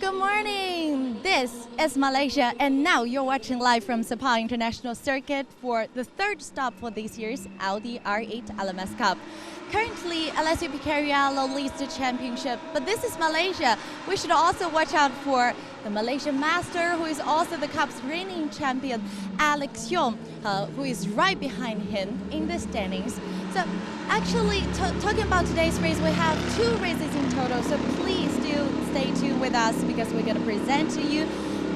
Good morning, this is Malaysia, and now you're watching live from Sepang International Circuit for the third stop for this year's Audi R8 LMS Cup. Currently, Alessio Picariello leads the championship, but this is Malaysia. We should also watch out for the Malaysian master, who is also the Cup's reigning champion, Alex Yong, who is right behind him in the standings. So actually, talking about today's race, we have 2 races in total, so please do stay tuned with us because we're going to present to you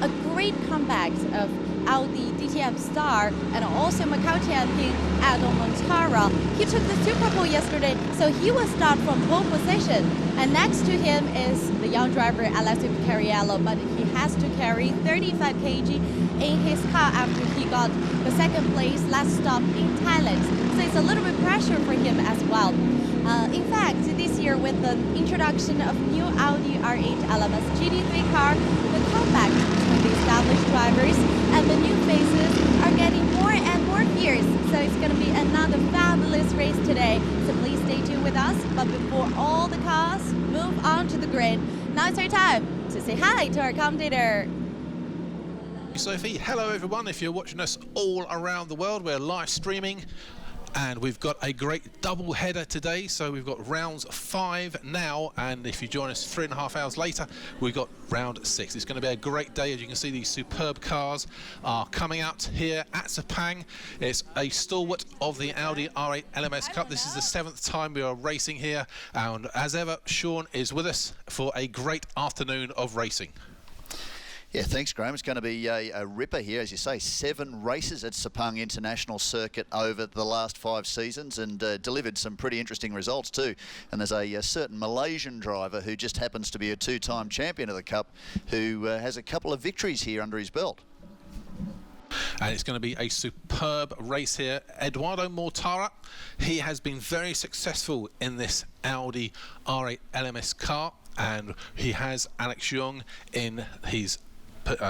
a great comeback of Audi DTM star and also Macau champion Adam Montara. He took the Super Bowl yesterday, so he will start from pole position. And next to him is the young driver Alessio Picariello, but he has to carry 35 kg in his car after he got the second place last stop in Thailand. So it's a little bit pressure for him as well. In fact, this year with the introduction of new Audi R8 LMS GT3 car, the comeback between the established drivers and the new faces are getting more and more fierce. So it's going to be another fabulous race today. So please stay tuned with us. But before all the cars move on to the grid, now it's our time to say hi to our commentator. Sophie, hello everyone. If you're watching us all around the world, we're live streaming. And we've got a great double header today, so we've got rounds 5 now, and if you join us 3.5 hours later, we've got round 6. It's going to be a great day. As you can see, these superb cars are coming out here at Sepang. It's a stalwart of the Audi R8 LMS Cup. This is the 7th time we are racing here, and as ever, Sean is with us for a great afternoon of racing. Yeah, thanks, Graham. It's going to be a ripper here, as you say. 7 races at Sepang International Circuit over the last 5 seasons, and delivered some pretty interesting results too. And there's a certain Malaysian driver who just happens to be a 2-time champion of the Cup, who has a couple of victories here under his belt. And it's going to be a superb race here. Eduardo Mortara, he has been very successful in this Audi R8 LMS car, and he has Alex Yong in his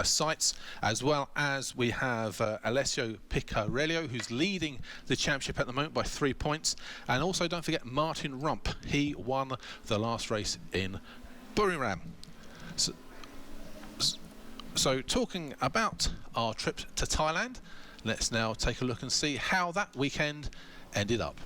sights, as well as we have Alessio Picariello, who's leading the championship at the moment by 3 points, and also don't forget Martin Rump. He won the last race in Buriram. So talking about our trip to Thailand, let's now take a look and see how that weekend ended up.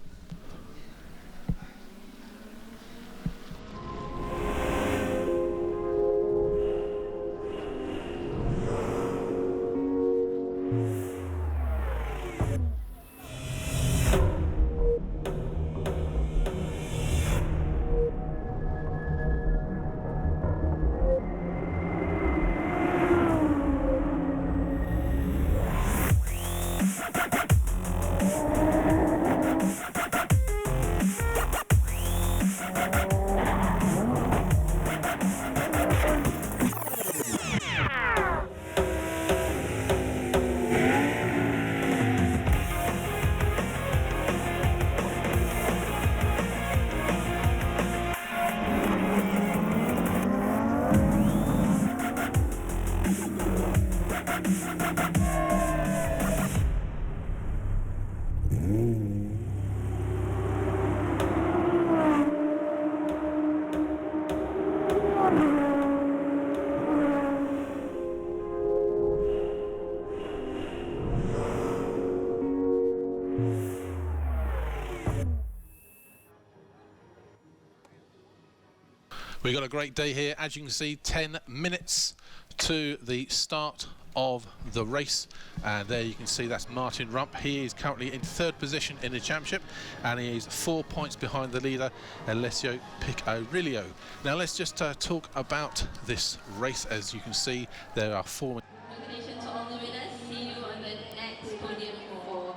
We've got a great day here. As you can see, 10 minutes to the start of the race, and there you can see that's Martin Rump. He is currently in 3rd position in the championship, and he is 4 points behind the leader, Alessio Picariello. Now let's just talk about this race. As you can see, there are 4. Congratulations to all the winners. See you on the next podium for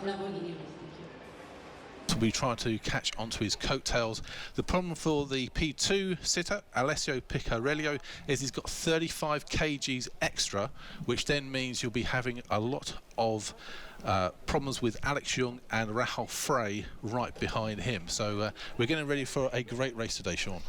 Lamborghini race. Thank you. to be trying to catch onto his coattails. The problem for the P2 sitter, Alessio Piccarello, is he's got 35 kgs extra, which then means you'll be having a lot of problems with Alex Young and Rahul Frey right behind him. So we're getting ready for a great race today, Sean.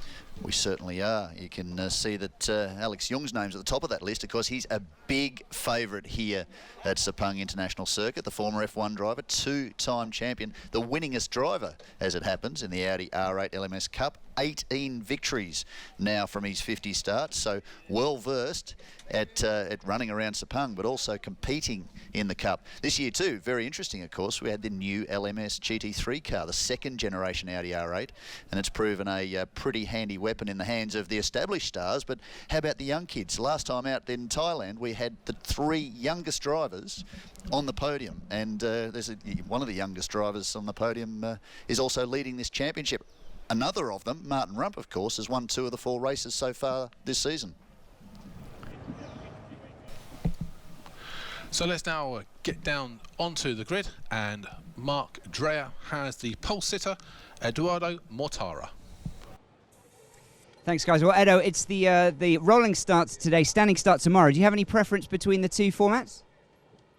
We certainly are. You can see that Alex Young's name's at the top of that list. Of course, he's a big favourite here at Sepang International Circuit, the former F1 driver, two-time champion, the winningest driver, as it happens, in the Audi R8 LMS Cup. 18 victories now from his 50 starts, so well versed at running around Sepang, but also competing in the Cup. This year too, very interesting of course, we had the new LMS GT3 car, the second generation Audi R8, and it's proven a pretty handy weapon in the hands of the established stars. But how about the young kids? Last time out in Thailand, we had the three youngest drivers on the podium, and one of the youngest drivers on the podium is also leading this championship. Another of them, Martin Rump, of course, has won 2 of the 4 races so far this season. So let's now get down onto the grid, and Mark Dreyer has the pole sitter, Eduardo Mortara. Thanks, guys. Well, Edo, it's the rolling starts today, standing start tomorrow. Do you have any preference between the two formats?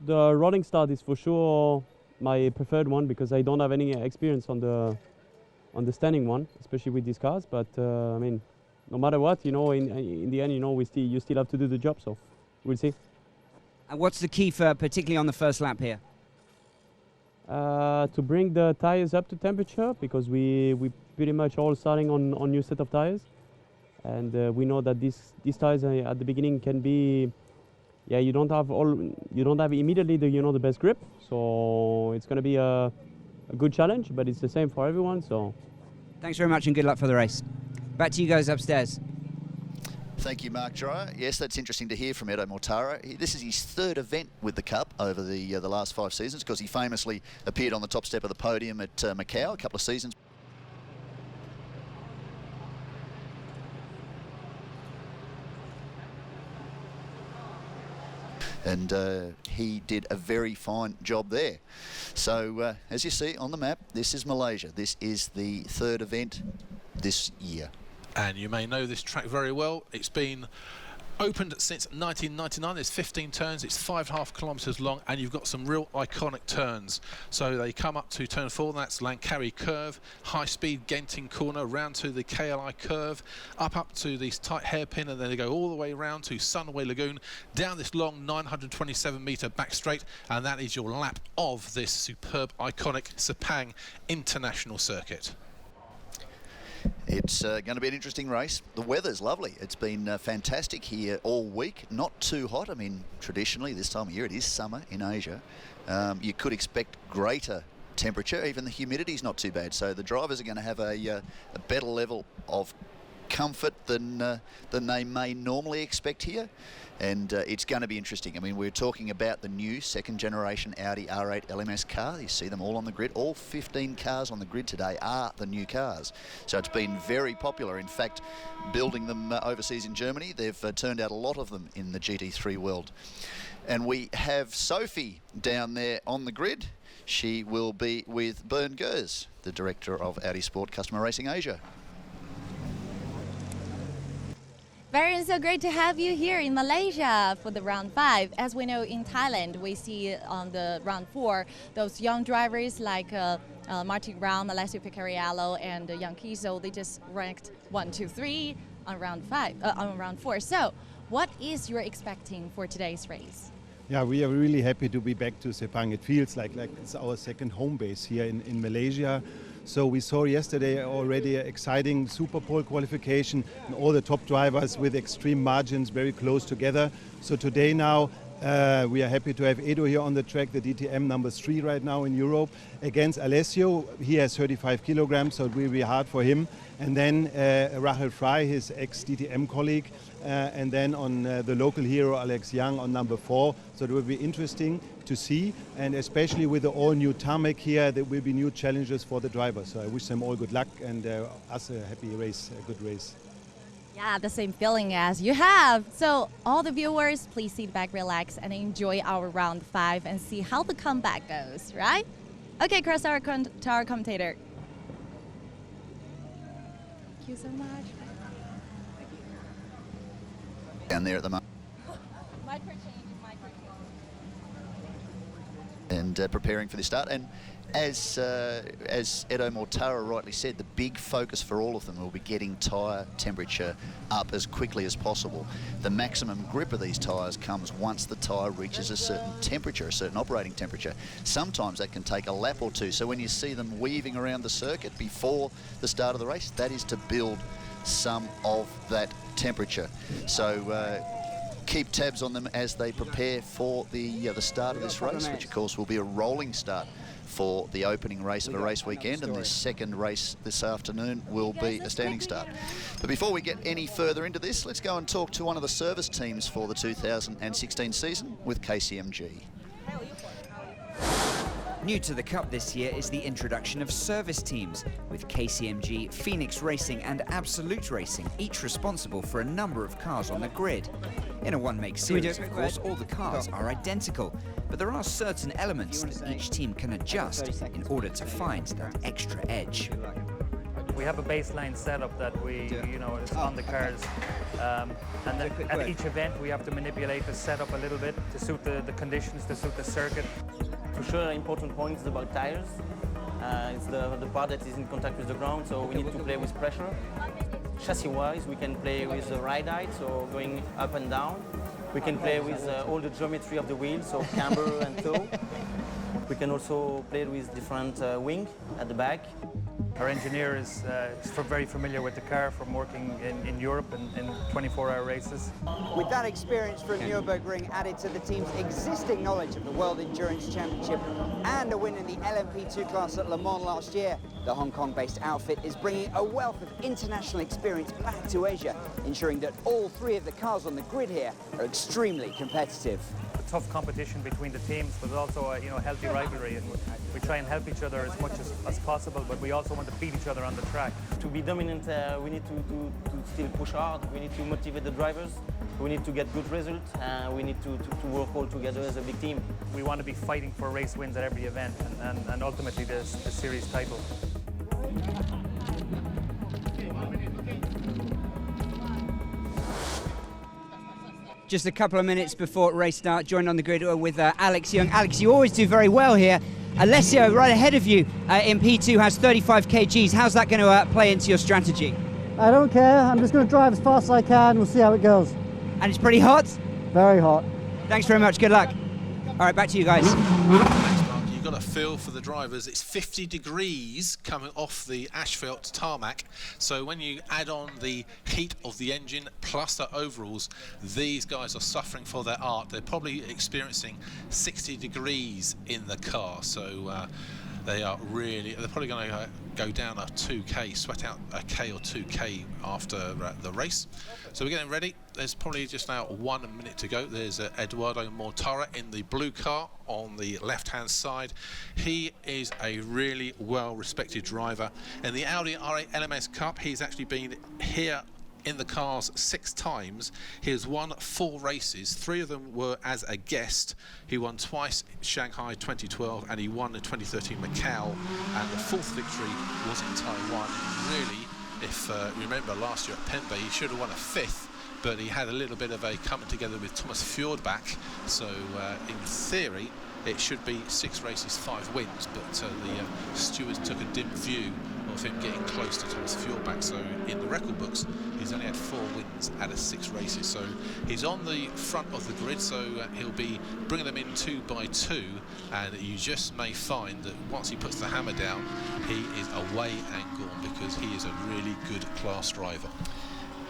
The rolling start is for sure my preferred one because I don't have any experience on the standing one, especially with these cars. But I mean, no matter what, you know, in the end, you know, you still have to do the job. So we'll see. And what's the key for, particularly on the first lap here? To bring the tires up to temperature, because we pretty much all starting on new set of tires, and we know that these tires at the beginning can be, yeah, you don't have immediately the best grip. So it's going to be a good challenge, but it's the same for everyone. So thanks very much and good luck for the race. Back to you guys upstairs. Thank you, Mark Dreyer. Yes, that's interesting to hear from Edo Mortara. This is his third event with the Cup over the last 5 seasons, because he famously appeared on the top step of the podium at Macau a couple of seasons. And he did a very fine job there. So as you see on the map, this is Malaysia. This is the third event this year. And you may know this track very well. It's been opened since 1999. There's 15 turns. It's 5.5 kilometres long, and you've got some real iconic turns. So they come up to turn 4, that's Langkawi curve, high-speed Genting corner, round to the KLI curve, up to this tight hairpin, and then they go all the way round to Sunway Lagoon, down this long 927-metre back straight, and that is your lap of this superb, iconic Sepang International Circuit. It's going to be an interesting race. The weather's lovely. It's been fantastic here all week. Not too hot. I mean, traditionally this time of year it is summer in Asia. You could expect greater temperature. Even the humidity's not too bad. So the drivers are going to have a better level of comfort than they may normally expect here. And it's going to be interesting. I mean, we're talking about the new second generation Audi R8 LMS car. You see them all on the grid. All 15 cars on the grid today are the new cars. So it's been very popular. In fact, building them overseas in Germany, they've turned out a lot of them in the GT3 world. And we have Sophie down there on the grid. She will be with Bernd Gers, the director of Audi Sport Customer Racing Asia. Very so great to have you here in Malaysia for the round 5. As we know, in Thailand, we see on the round 4 those young drivers like Martin Brown, Alessio Piccarello, and Young Kiso. They just ranked 1, 2, 3 on round 4. So, what is your expecting for today's race? Yeah, we are really happy to be back to Sepang. It feels like it's our second home base here in Malaysia. So we saw yesterday already an exciting Super Pole qualification, and all the top drivers with extreme margins very close together. So today now we are happy to have Edo here on the track, the DTM number 3 right now in Europe, against Alessio. He has 35 kilograms, so it will be hard for him. And then Rahul Frey, his ex-DTM colleague, and then on the local hero Alex Young on number 4. So it will be interesting to see, and especially with the all-new tarmac here, there will be new challenges for the drivers. So I wish them all good luck, and us a happy race, a good race. Yeah, the same feeling as you have. So all the viewers, please sit back, relax, and enjoy our round 5 and see how the comeback goes, right? Okay, cross our to our commentator. Thank you so much. Down there at the moment. And preparing for the start. And as Edo Mortara rightly said, the big focus for all of them will be getting tyre temperature up as quickly as possible. The maximum grip of these tyres comes once the tyre reaches a certain temperature, a certain operating temperature. Sometimes that can take a lap or two. So when you see them weaving around the circuit before the start of the race, that is to build some of that temperature. So keep tabs on them as they prepare for the start of this race, which of course will be a rolling start for the opening race of a race weekend, and the second race this afternoon will be a standing start. But before we get any further into this, let's go and talk to one of the service teams for the 2016 season with KCMG. New to the Cup this year is the introduction of service teams, with KCMG, Phoenix Racing and Absolute Racing, each responsible for a number of cars on the grid. In a one-make series, of course, all the cars are identical, but there are certain elements that each team can adjust in order to find that extra edge. We have a baseline setup that it's on the cars, and then at each event we have to manipulate the setup a little bit to suit the conditions, to suit the circuit. For sure, an important point is about tires. It's the part that is in contact with the ground, so we need to play with pressure. Chassis-wise, we can play with the ride height, so going up and down. We can play with all the geometry of the wheels, so camber and toe. We can also play with different wing at the back. Our engineer is very familiar with the car from working in Europe in 24-hour races. With that experience from Nürburgring added to the team's existing knowledge of the World Endurance Championship and a win in the LMP2 class at Le Mans last year, the Hong Kong-based outfit is bringing a wealth of international experience back to Asia, ensuring that all three of the cars on the grid here are extremely competitive. Tough competition between the teams, but also a healthy rivalry, and we try and help each other as much as possible, but we also want to beat each other on the track. To be dominant, we need to still push hard. We need to motivate the drivers. We need to get good results. We need to work all together as a big team. We want to be fighting for race wins at every event and ultimately the series title. Just a couple of minutes before race start, joined on the grid with Alex Young. Alex, you always do very well here. Alessio, right ahead of you in P2, has 35 kgs. How's that going to play into your strategy? I don't care. I'm just going to drive as fast as I can. We'll see how it goes. And it's pretty hot? Very hot. Thanks very much. Good luck. All right, back to you guys. You've got a feel for the drivers. It's 50 degrees coming off the asphalt tarmac, so when you add on the heat of the engine plus the overalls, these guys are suffering for their art. They're probably experiencing 60 degrees in the car, so they're probably going to go down a 2k, sweat out a k or 2k after the race. So we're getting ready. There's probably just now 1 minute to go. There's Eduardo Mortara in the blue car on the left-hand side. He is a really well-respected driver. In the Audi R8 LMS Cup, he's actually been here in the cars 6 times. He has won 4 races. 3 of them were as a guest. He won twice Shanghai 2012 and he won in 2013 Macau, and the 4th victory was in Taiwan. Really, if you remember last year at Penbe, he should have won a 5th, but he had a little bit of a coming together with Thomas Fjordbach, so in theory it should be 6 races, 5 wins, but the stewards took a dim view of him getting close to Thomas Fjordbach, so in the record books he's only had 4 wins out of 6 races, so he's on the front of the grid, so he'll be bringing them in 2 by 2, and you just may find that once he puts the hammer down, he is away and gone, because he is a really good class driver.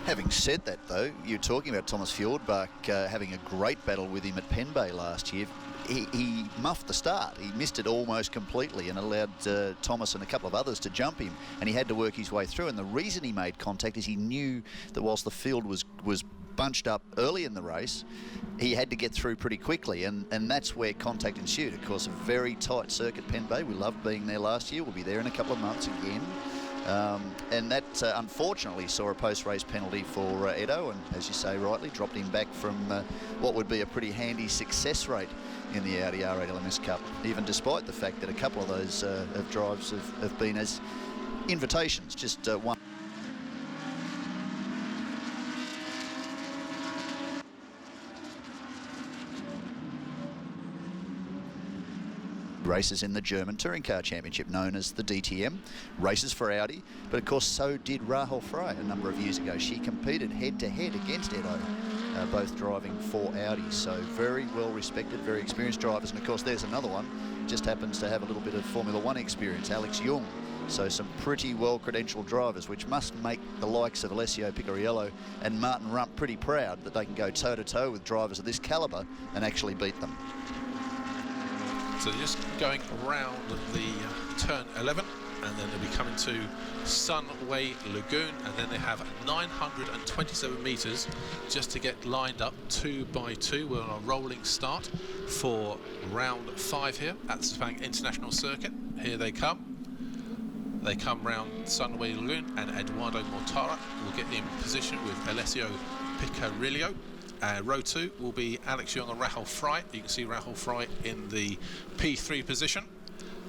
Having said that, though, you're talking about Thomas Fjordbach having a great battle with him at Penbe last year. He muffed the start. He missed it almost completely and allowed Thomas and a couple of others to jump him, and he had to work his way through. And the reason he made contact is he knew that whilst the field was bunched up early in the race, he had to get through pretty quickly, and that's where contact ensued. Of course, a very tight circuit, Penbe. We loved being there last year. We'll be there in a couple of months again. And that unfortunately saw a post-race penalty for Edo, and as you say rightly, dropped him back from what would be a pretty handy success rate in the Audi R8 LMS Cup, even despite the fact that a couple of those drives have been as invitations, just one. Races in the German Touring Car Championship, known as the DTM, races for Audi, but of course so did Rahul Frey a number of years ago. She competed head-to-head against Edo, both driving for Audi, so very well respected, very experienced drivers. And of course there's another one, just happens to have a little bit of Formula One experience, Alex Jung. So some pretty well-credentialed drivers, which must make the likes of Alessio Picariello and Martin Rump pretty proud that they can go toe-to-toe with drivers of this calibre and actually beat them. So they're just going around the turn 11, and then they'll be coming to Sunway Lagoon, and then they have 927 metres just to get lined up 2 by 2. We're on a rolling start for round 5 here at the Sepang International Circuit. Here they come. They come round Sunway Lagoon, and Eduardo Mortara will get in position with Alessio Picariello. Row 2 will be Alex Young and Rahul Frey. You can see Rahul Frey in the P3 position.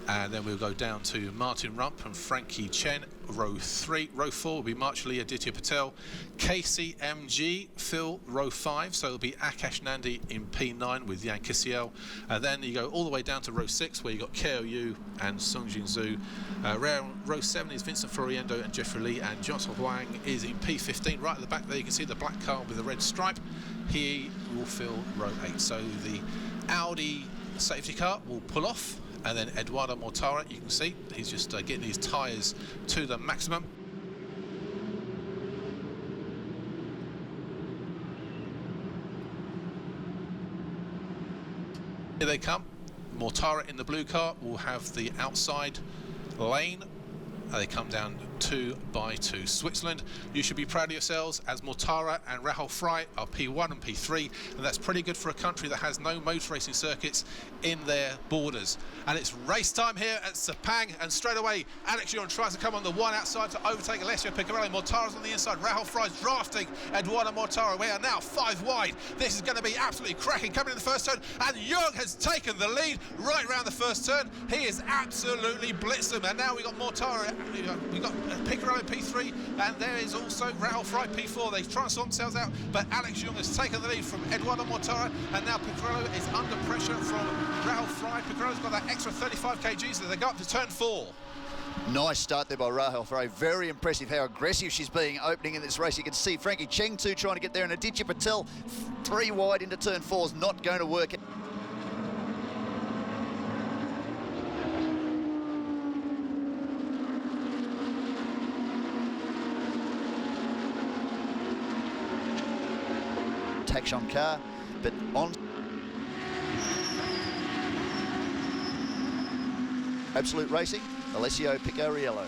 And then we'll go down to Martin Rump and Frankie Chen, row 3. Row 4 will be Marchalee Aditya Patel, KCMG, Phil, row 5. So it'll be Akash Nandi in P9 with Yan Kisiel. And then you go all the way down to row 6, where you got KOU and Sung Jin Zhu. Row 7 is Vincent Floriendo and Jeffrey Lee, and Johnson Huang is in P15. Right at the back there you can see the black car with the red stripe. He will fill row 8. So the Audi safety car will pull off, and then Eduardo Mortara, you can see he's just getting his tyres to the maximum. Here they come. Mortara in the blue car will have the outside lane. They come down 2 by 2. Switzerland, you should be proud of yourselves, as Mortara and Rahul Frey are P1 and P3, and that's pretty good for a country that has no motor racing circuits in their borders. And it's race time here at Sepang, and straight away Alex Young tries to come on the one outside to overtake Alessio Picariello. Mortara's on the inside, Rahul Frey's drafting Eduardo Mortara. We are now 5 wide. This is going to be absolutely cracking coming in the first turn, and Young has taken the lead right around the first turn. He is absolutely blitzed them, and now we've got Mortara, we've got Picariello P3, and there is also Rahul Frey P4. They try and sort themselves out, but Alex Young has taken the lead from Eduardo Mortara, and now Picariello is under pressure from Rahul Frey. Picariello's got that extra 35 kgs, so they go up to turn 4. Nice start there by Rahul Frey. Very impressive how aggressive she's being opening in this race. You can see Frankie Cheng too trying to get there, and Aditya Patel 3 wide into turn 4 is not going to work. Takshan car, but on Absolute Racing, Alessio Picariello.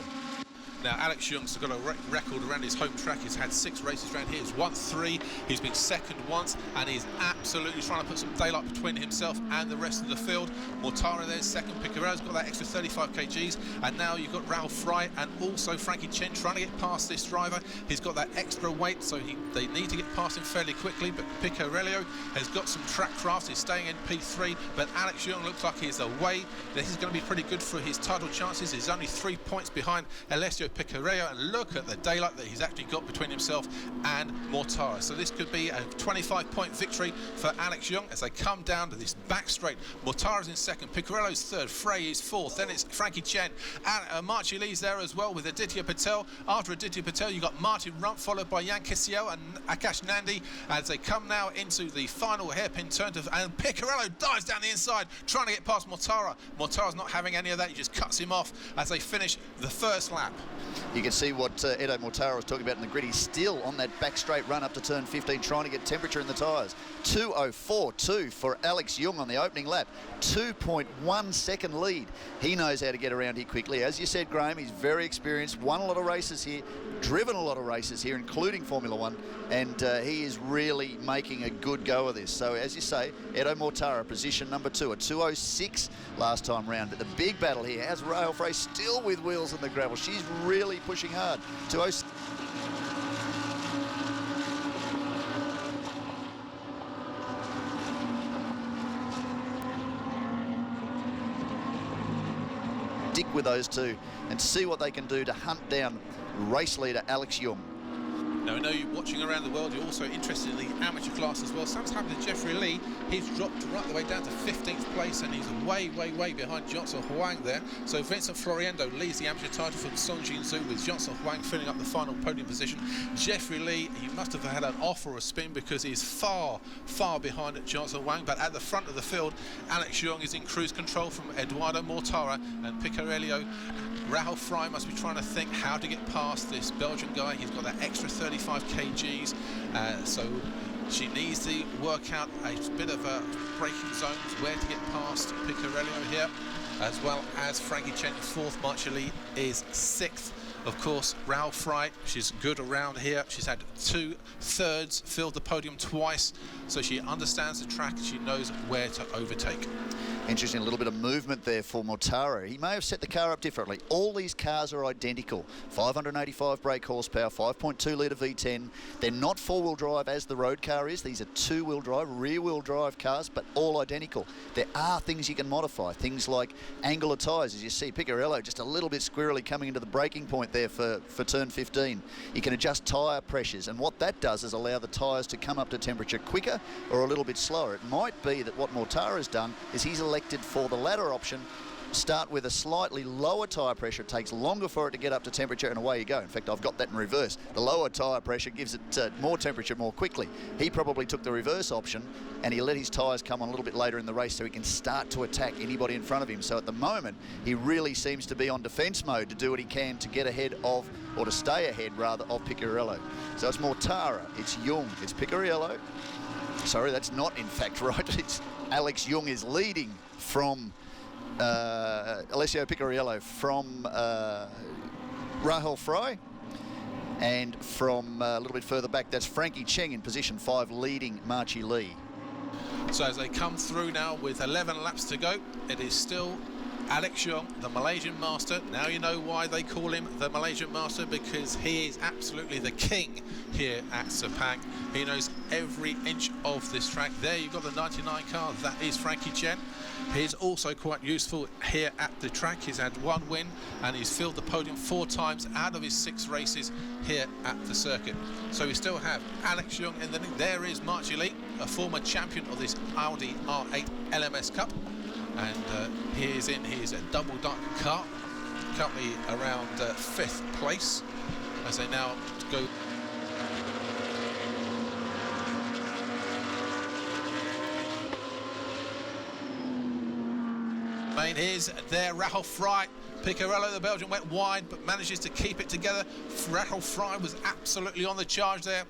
Now, Alex Young's got a record around his home track. He's had 6 races around here. He's won 3. He's been second once, and he's absolutely trying to put some daylight between himself and the rest of the field. Mortara there's second. Picariello's got that extra 35 kgs, and now you've got Rahul Frey and also Frankie Chen trying to get past this driver. He's got that extra weight, so they need to get past him fairly quickly, but Picariello has got some track craft. He's staying in P3, but Alex Young looks like he's away. This is going to be pretty good for his title chances. He's only 3 points behind Alessio Picariello, and look at the daylight that he's actually got between himself and Mortara. So this could be a 25-point victory for Alex Young as they come down to this back straight. Mortara's in second, Picariello's third, Frey is fourth, then it's Frankie Chen, and Marchalee there as well with Aditya Patel. After Aditya Patel, you've got Martin Rump, followed by Yan Kisiel and Akash Nandi, as they come now into the final hairpin turn, and Picariello dives down the inside, trying to get past Mortara. Mortara's not having any of that, he just cuts him off as they finish the first lap. You can see what Edo Mortara was talking about in the grid. He's still on that back straight run up to turn 15, trying to get temperature in the tyres. 2:04.2 for Alex Young on the opening lap. 2.1 second lead. He knows how to get around here quickly. As you said, Graham, he's very experienced, won a lot of races here, driven a lot of races here, including Formula One, and he is really making a good go of this. So, as you say, Edo Mortara, position number 2, a 2:06 last time round. But the big battle here has Rahul Frey still with wheels in the gravel. She's really pushing hard to stick with those two and see what they can do to hunt down race leader Alex Young. Now, I know you're watching around the world, you're also interested in the amateur class as well. Something's happened to Jeffrey Lee. He's dropped right the way down to 15th place, and he's way, way, way behind Johnson Huang there. So Vincent Floriendo leads the amateur title from Song Jin Zhu, with Johnson Huang filling up the final podium position. Jeffrey Lee, he must have had an off or a spin, because he's far, far behind Johnson Huang. But at the front of the field, Alex Young is in cruise control from Eduardo Mortara and Picarello. Rahul Fry must be trying to think how to get past this Belgian guy. He's got that extra 35 kgs, so she needs to work out a bit of a braking zones, where to get past Picarello here, as well as Frankie Chen 4th. Marchali is 6th. Of course, Rahul Fry, she's good around here. She's had 2 thirds, filled the podium twice, so she understands the track. She knows where to overtake. Interesting, a little bit of movement there for Mortara. He may have set the car up differently. All these cars are identical. 585 brake horsepower, 5.2 litre V10. They're not 4-wheel drive as the road car is. These are 2-wheel drive, rear-wheel drive cars, but all identical. There are things you can modify, things like angle of tyres. As you see, Picarello just a little bit squirrely coming into the braking point there for turn 15. You can adjust tyre pressures, and what that does is allow the tyres to come up to temperature quicker or a little bit slower. It might be that what Mortara has done is he's elected for the latter option. Start with a slightly lower tyre pressure. It takes longer for it to get up to temperature, and away you go. In fact, I've got that in reverse. The lower tyre pressure gives it more temperature more quickly. He probably took the reverse option, and he let his tyres come on a little bit later in the race so he can start to attack anybody in front of him. So at the moment, he really seems to be on defence mode to do what he can to get ahead of, or to stay ahead rather, of Picarello. So it's Mortara, it's Young, it's Picarello. Sorry, that's not in fact right. It's Alex Young is leading from Alessio Picarello, from Rahul Fry, and from a little bit further back, that's Frankie Cheng in position 5, leading Marchie Lee. So as they come through now with 11 laps to go, it is still Alex Young, the Malaysian master. Now you know why they call him the Malaysian master, because he is absolutely the king here at Sepang. He knows every inch of this track. There you've got the 99 car, that is Frankie Chen. He's also quite useful here at the track. He's had 1 win, and he's filled the podium 4 times out of his 6 races here at the circuit. So we still have Alex Young in the lead. There is Marchie Lee, a former champion of this Audi R8 LMS Cup, and he is in his double dark car, currently around 5th place, as they now go. Here's there, Rahul Fry. Picarello, the Belgian, went wide but manages to keep it together. Rahul Fry was absolutely on the charge there.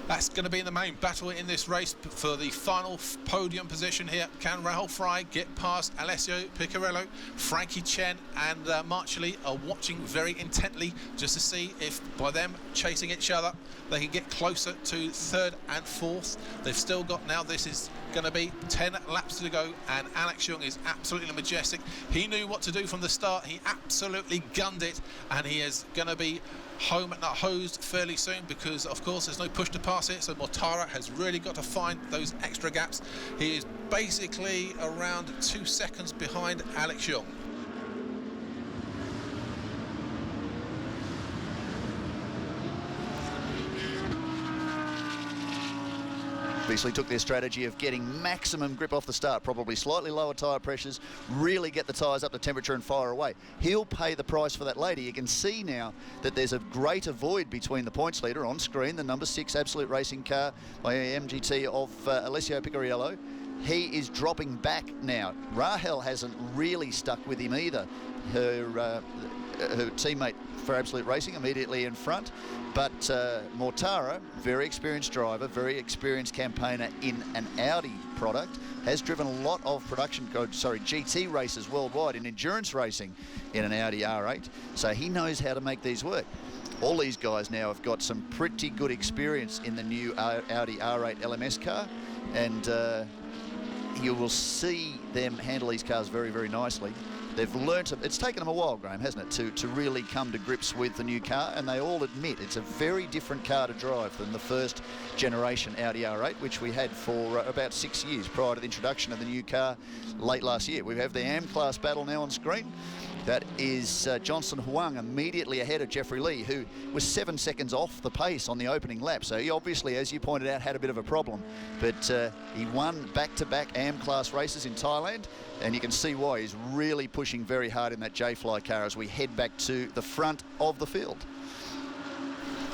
That's going to be in the main battle in this race for the final podium position here. Can Rahul Fry get past Alessio Picarello? Frankie Chen and Marchali are watching very intently just to see if, by them chasing each other, they can get closer to 3rd and 4th. They've still got, now this is going to be 10 laps to go, and Alex Young is absolutely majestic. He knew what to do from the start. He absolutely gunned it, and he is going to be home at that hosed fairly soon, because of course there's no push to pass it. So Mortara has really got to find those extra gaps. He is basically around 2 seconds behind Alex Young. Obviously took their strategy of getting maximum grip off the start, probably slightly lower tyre pressures, really get the tyres up to temperature and fire away. He'll pay the price for that later. You can see now that there's a greater void between the points leader on screen, the number 6 Absolute Racing car by MGT of Alessio Picarello. He is dropping back now. Rahel hasn't really stuck with him either. Her teammate for Absolute Racing immediately in front. But Mortara, very experienced driver, very experienced campaigner in an Audi product, has driven a lot of GT races worldwide in endurance racing in an Audi R8. So he knows how to make these work. All these guys now have got some pretty good experience in the new Audi R8 LMS car, and you will see them handle these cars very, very nicely. they've learnt. It's taken them a while, Graham, hasn't it, to really come to grips with the new car, and they all admit it's a very different car to drive than the first generation Audi R8, which we had for about 6 years prior to the introduction of the new car late last year. We have the AM class battle now on screen. That is Johnson Huang immediately ahead of Jeffrey Lee, who was 7 seconds off the pace on the opening lap. So he obviously, as you pointed out, had a bit of a problem. But he won back-to-back AM class races in Thailand, and you can see why. He's really pushing very hard in that J-Fly car as we head back to the front of the field.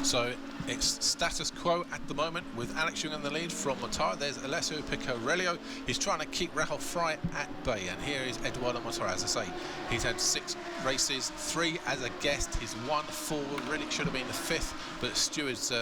So it's status quo at the moment with Alex Young in the lead from Mortara. There's Alessio Piccarello. He's trying to keep Rahul Fry at bay. And here is Eduardo Mortara. As I say, he's had 6 races, 3 as a guest. He's won 4. Really should have been the 5th, but stewards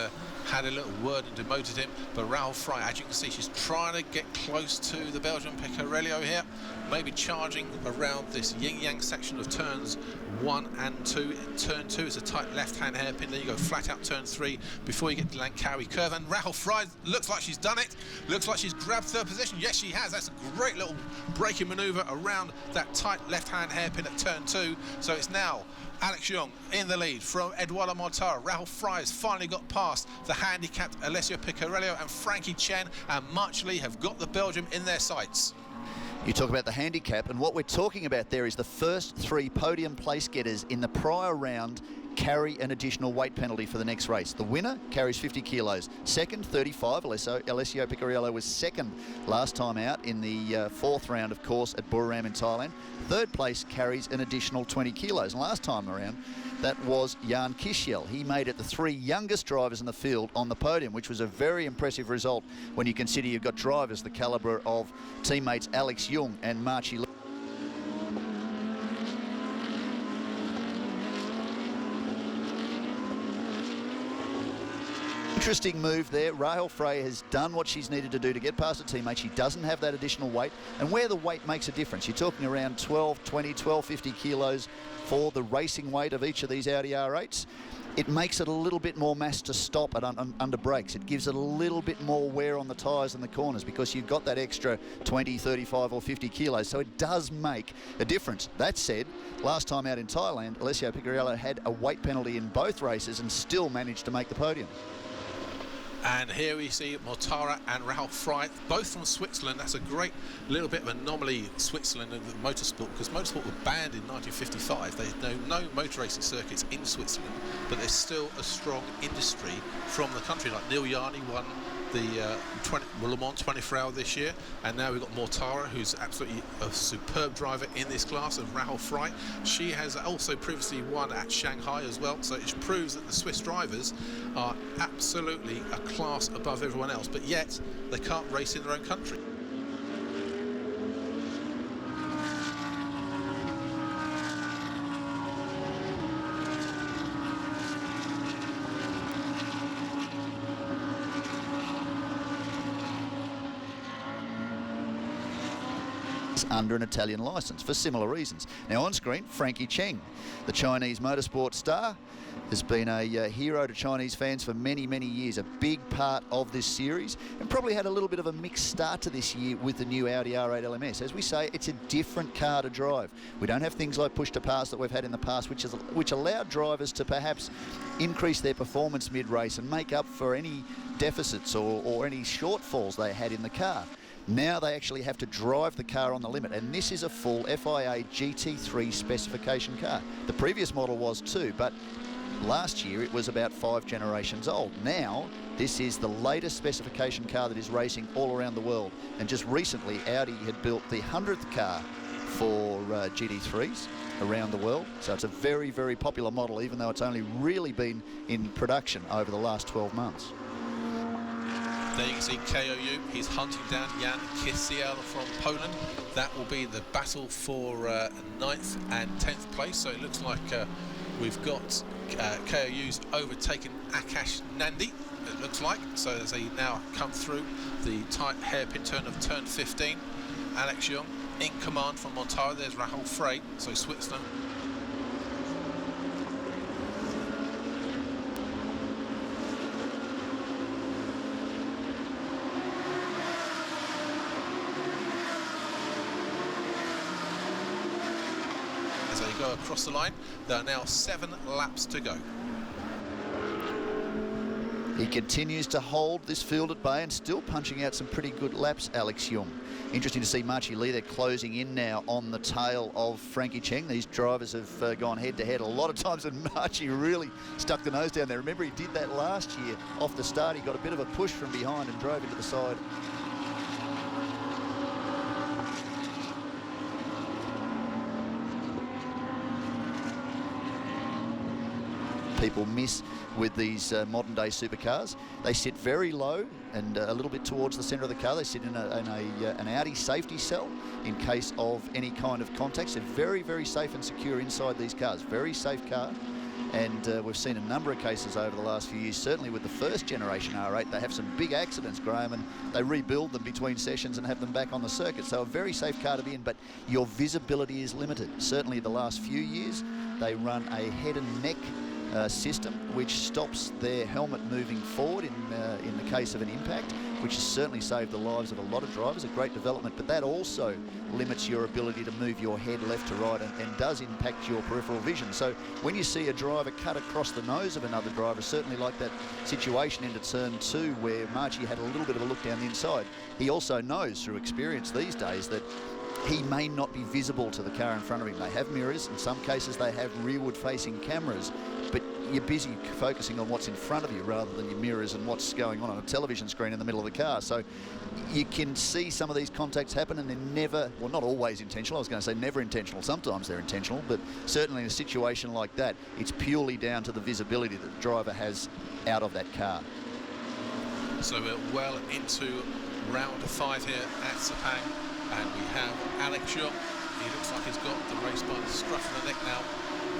had a little word and demoted him. But Rahul Fry, as you can see, she's trying to get close to the Belgian Piccarello here. Maybe charging around this yin-yang section of turns 1 and 2. In turn 2 is a tight left-hand hairpin. Then you go flat out turn 3 before you get to Langkawi curve. And Rahul Fry looks like she's done it. Looks like she's grabbed 3rd position. Yes, she has. That's a great little braking manoeuvre around that tight left-hand hairpin at turn 2. So it's now Alex Young in the lead from Eduardo Mortara. Rahul Fry has finally got past the handicapped Alessio Piccarello, and Frankie Chen and March Lee have got the Belgium in their sights. You talk about the handicap, and what we're talking about there is the first 3 podium place getters in the prior round carry an additional weight penalty for the next race. The winner carries 50 kilos. Second, 35. Alessio Piccarello was second last time out in the 4th round, of course, at Buriram in Thailand. 3rd place carries an additional 20 kilos. And last time around, that was Jan Kishiel. He made it the 3 youngest drivers in the field on the podium, which was a very impressive result when you consider you've got drivers the calibre of teammates Alex Young and Marchi Lee. Interesting move there. Rahul Fry has done what she's needed to do to get past her teammate. She doesn't have that additional weight, and where the weight makes a difference, you're talking around 1220, 1250 kilos for the racing weight of each of these Audi R8s. It makes it a little bit more mass to stop at under brakes. It gives it a little bit more wear on the tyres and the corners because you've got that extra 20, 35 or 50 kilos. So it does make a difference. That said, last time out in Thailand, Alessio Piccarello had a weight penalty in both races and still managed to make the podium. And here we see Mortara and Rahul Fry, both from Switzerland. That's a great little bit of anomaly, Switzerland and motorsport, because motorsport were banned in 1955. There's no motor racing circuits in Switzerland, but there's still a strong industry from the country. Like Neil Yarni won the Le Mans 24 Hour this year, and now we've got Mortara, who's absolutely a superb driver in this class, of Rahul Fry. She has also previously won at Shanghai as well, so it proves that the Swiss drivers are absolutely a class above everyone else, but yet they can't race in their own country. Under an Italian licence for similar reasons. Now on screen, Frankie Chen, the Chinese motorsport star, has been a hero to Chinese fans for many, many years, a big part of this series, and probably had a little bit of a mixed start to this year with the new Audi R8 LMS. As we say, it's a different car to drive. We don't have things like push to pass that we've had in the past, which allowed drivers to perhaps increase their performance mid-race and make up for any deficits or any shortfalls they had in the car. Now they actually have to drive the car on the limit, and this is a full FIA GT3 specification car. The previous model was too, but last year it was about 5 generations old. Now this is the latest specification car that is racing all around the world, and just recently Audi had built the 100th car for GT3s around the world. So it's a very, very popular model, even though it's only really been in production over the last 12 months. There you can see KOU, he's hunting down Jan Kishiel from Poland. That will be the battle for 9th and 10th place. So it looks like we've got KOU's overtaken Akash Nandi, it looks like. So as they now come through the tight hairpin turn of turn 15, Alex Young in command from Mortara. There's Rahul Fry, so Switzerland. to go across the line. There are now 7 laps to go. He continues to hold this field at bay and still punching out some pretty good laps, Alex Young. Interesting to see Marchi Lee there closing in now on the tail of Frankie Cheng. These drivers have gone head-to-head a lot of times, and Marchi really stuck the nose down there. Remember, he did that last year off the start. He got a bit of a push from behind and drove into the side. People miss with these modern day supercars. They sit very low and a little bit towards the centre of the car. They sit in an Audi safety cell in case of any kind of contacts. They're very, very safe and secure inside these cars. Very safe car. And we've seen a number of cases over the last few years, certainly with the first generation R8. They have some big accidents, Graham, and they rebuild them between sessions and have them back on the circuit. So a very safe car to be in, but your visibility is limited. Certainly the last few years, they run a head and neck system which stops their helmet moving forward in the case of an impact, which has certainly saved the lives of a lot of drivers. A great development, but that also limits your ability to move your head left to right and does impact your peripheral vision. So when you see a driver cut across the nose of another driver, certainly like that situation into turn 2 where Marchi had a little bit of a look down the inside, he also knows through experience these days that he may not be visible to the car in front of him. They have mirrors, in some cases they have rearward facing cameras, but you're busy focusing on what's in front of you rather than your mirrors and what's going on a television screen in the middle of the car. So you can see some of these contacts happen, and they're never, well, not always intentional. I was going to say never intentional. Sometimes they're intentional, but certainly in a situation like that, it's purely down to the visibility that the driver has out of that car. So we're well into round 5 here at Sepang, and we have Alex Young. He looks like he's got the race by the scruff of the neck now.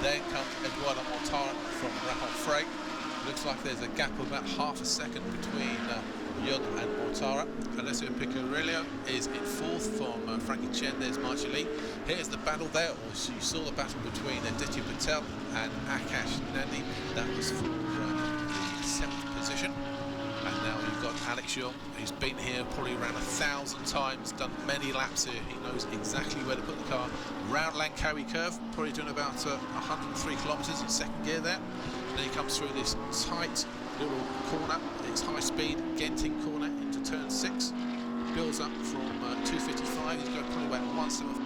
Then comes Eduardo Mortara from Rahul Frey. Looks like there's a gap of about half a second between Young and Mortara. Alessio Picarillo is in 4th from Frankie Chen. There's Marchi Lee. Here's the battle there. You saw the battle between Aditya Patel and Akash Nandi. That was for the 7th position. And now you've got Alex Young. He's been here probably around 1,000 times, done many laps here. He knows exactly where to put the car. Round Langkawi curve, probably doing about 103 kilometres in 2nd gear there. Then he comes through this tight little corner. It's high speed Genting corner into turn 6. Builds up from 255. He's going probably about 175.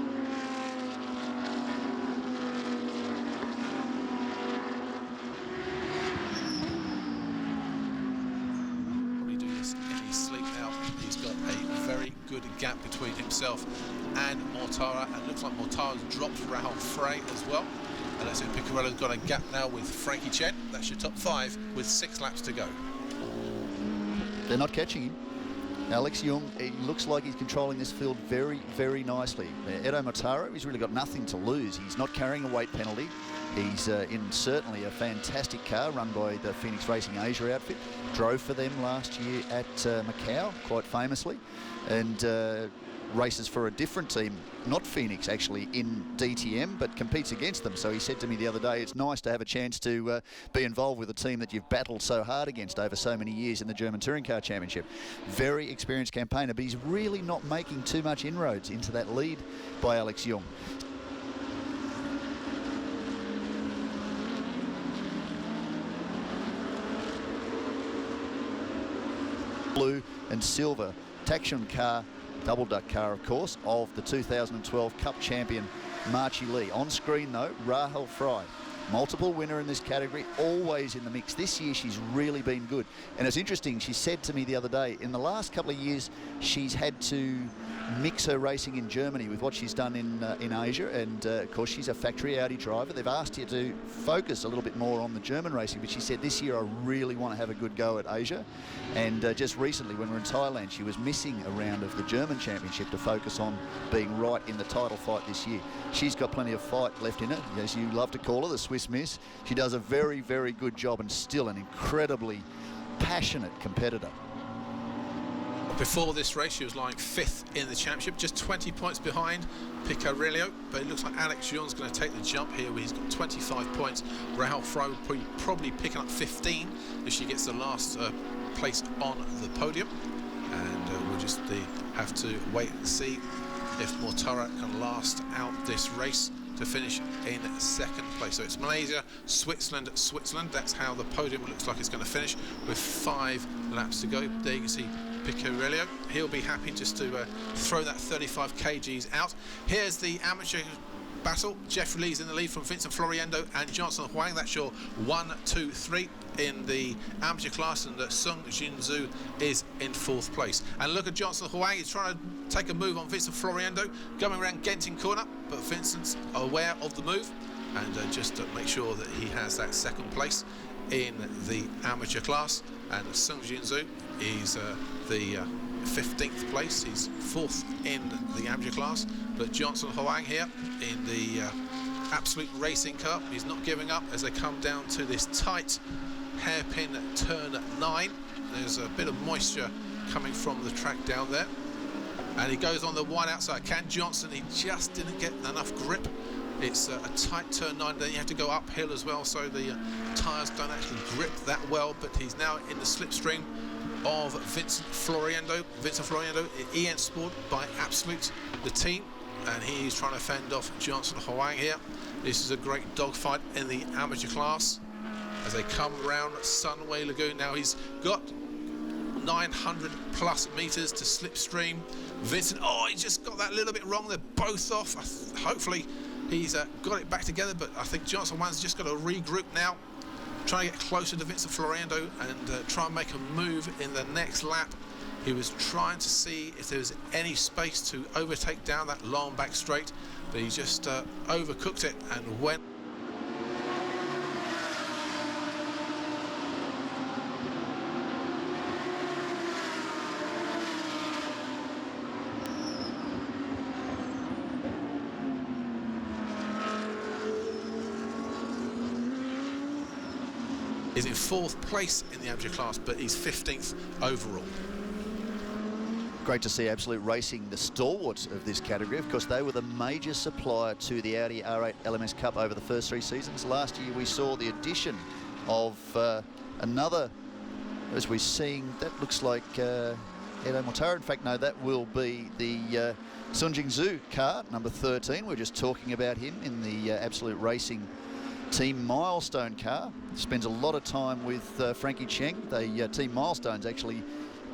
Good gap between himself and Mortara, and looks like Mortara's dropped Rahul Frey as well. And Alessio Picarillo's got a gap now with Frankie Chen. That's your top 5 with 6 laps to go. They're not catching him. Alex Young, he looks like he's controlling this field very, very nicely. Edo Mortara, he's really got nothing to lose. He's not carrying a weight penalty. He's in certainly a fantastic car run by the Phoenix Racing Asia outfit. Drove for them last year at Macau, quite famously, and races for a different team, not Phoenix actually, in DTM, but competes against them. So he said to me the other day, it's nice to have a chance to be involved with a team that you've battled so hard against over so many years in the German Touring Car Championship. Very experienced campaigner, but he's really not making too much inroads into that lead by Alex Young. Blue and silver Taxion car, double duck car of course, of the 2012 Cup champion Marchi Lee. On screen though, Rahul Frey, multiple winner in this category, always in the mix. This year she's really been good, and it's interesting, she said to me the other day, in the last couple of years she's had to mix her racing in Germany with what she's done in Asia, and of course she's a factory Audi driver. They've asked her to focus a little bit more on the German racing, but she said this year I really want to have a good go at Asia. And just recently when we were in Thailand, she was missing a round of the German Championship to focus on being right in the title fight this year. She's got plenty of fight left in her, as you love to call her, the Swiss Miss. She does a very, very good job and still an incredibly passionate competitor. Before this race, she was lying 5th in the championship, just 20 points behind Picarillo, but it looks like Alex Young's going to take the jump here, where he's got 25 points. Rahul Frey will probably picking up 15 if she gets the last place on the podium, and we'll just have to wait and see if Mortara can last out this race to finish in second place. So it's Malaysia, Switzerland, Switzerland. That's how the podium looks like it's going to finish with 5 laps to go. There you can see Picorello. He'll be happy just to throw that 35 kgs out. Here's the amateur battle. Jeffrey Lee's in the lead from Vincent Floriendo and Johnson Huang. That's your 1, 2, 3 in the amateur class, and Sung Jinzhu is in 4th place. And look at Johnson Huang. He's trying to take a move on Vincent Floriendo, going around Genting corner, but Vincent's aware of the move and just to make sure that he has that 2nd place in the amateur class. And Sung Jinzhu is the 15th place. He's 4th in the amateur class. But Johnson Huang here in the Absolute Racing Cup, he's not giving up as they come down to this tight hairpin turn 9. There's a bit of moisture coming from the track down there. And he goes on the wide outside. Can Johnson, he just didn't get enough grip. It's a tight turn 9, then you have to go uphill as well, so the tyres don't actually grip that well, but he's now in the slipstream of Vincent Floriendo. Vincent Floriendo, EN Sport by Absolute, the team, and he's trying to fend off Johnson Huang here. This is a great dogfight in the amateur class as they come round Sunway Lagoon. Now he's got 900 plus meters to slipstream. Vincent, oh, he just got that little bit wrong. They're both off. Hopefully he's got it back together, but I think Johnson Huang's just got to regroup now, try to get closer to Vincent Floriendo and try and make a move in the next lap. He was trying to see if there was any space to overtake down that long back straight, but he just overcooked it and went. Is in 4th place in the amateur class, but he's 15th overall. Great to see Absolute Racing, the stalwarts of this category. Of course, they were the major supplier to the Audi R8 LMS Cup over the first 3 seasons. Last year we saw the addition of another, as we're seeing, that looks like Edo Mortara. In fact, no, that will be the Sun Jingzhu car, number 13. We're just talking about him in the Absolute Racing Team Milestone car. Spends a lot of time with Frankie Cheng. The Team Milestone's actually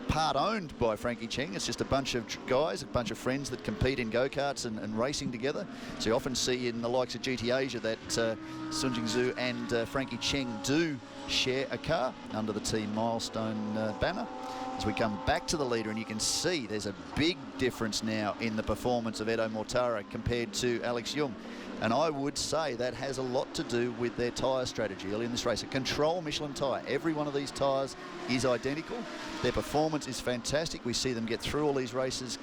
part owned by Frankie Cheng. It's just a bunch of guys, a bunch of friends that compete in go-karts and racing together. So you often see in the likes of GT Asia that Sun Jingzhu and Frankie Cheng do share a car under the Team Milestone banner. As we come back to the leader, and you can see there's a big difference now in the performance of Edo Mortara compared to Alex Jung. And I would say that has a lot to do with their tyre strategy early in this race. A control Michelin tyre. Every one of these tyres is identical. Their performance is fantastic. We see them get through all these races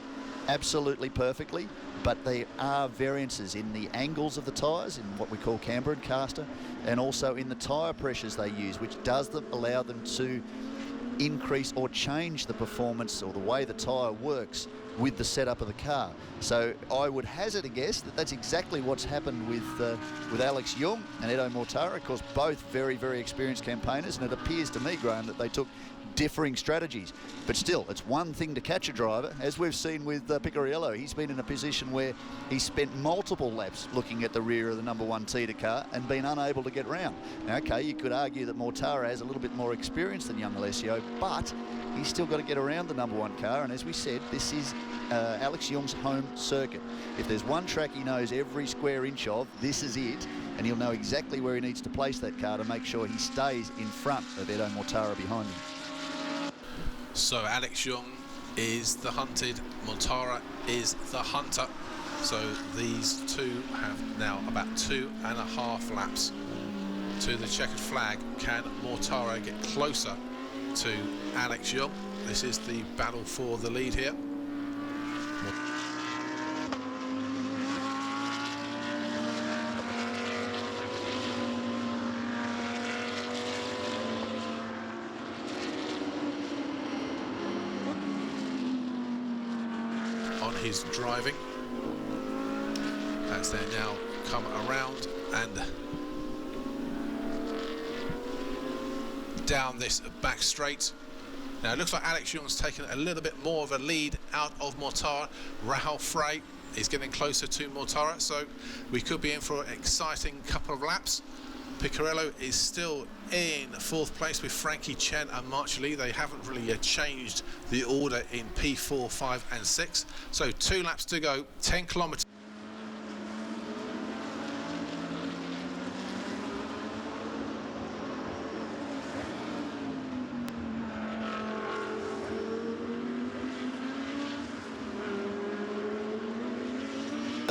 absolutely perfectly, but there are variances in the angles of the tyres, in what we call camber and caster, and also in the tyre pressures they use, which does allow them to increase or change the performance or the way the tyre works with the setup of the car. So I would hazard a guess that that's exactly what's happened with Alex Jung and Edo Mortara. Of course, both very, very experienced campaigners, and it appears to me, Graham, that they took differing strategies. But still, it's one thing to catch a driver. As we've seen with Picorello, he's been in a position where he's spent multiple laps looking at the rear of the number 1 Tita car and been unable to get round. Now, okay, you could argue that Mortara has a little bit more experience than young Alessio, but he's still got to get around the number 1 car, and as we said, this is Alex Jung's home circuit. If there's one track he knows every square inch of, this is it, and he'll know exactly where he needs to place that car to make sure he stays in front of Edo Mortara behind him. So Alex Jung is the hunted, Mortara is the hunter. So these two have now about 2.5 laps to the checkered flag. Can Mortara get closer to Alex Jung? This is the battle for the lead here. On his driving as they now come around and down this back straight. Now it looks like Alex Jung's taken a little bit more of a lead out of Mortara. Rahul Frey He's getting closer to Mortara, so we could be in for an exciting couple of laps. Piccarello is still in 4th place with Frankie Chen and March Lee. They haven't really changed the order in P4, 5 and 6. So 2 laps to go, 10 kilometres.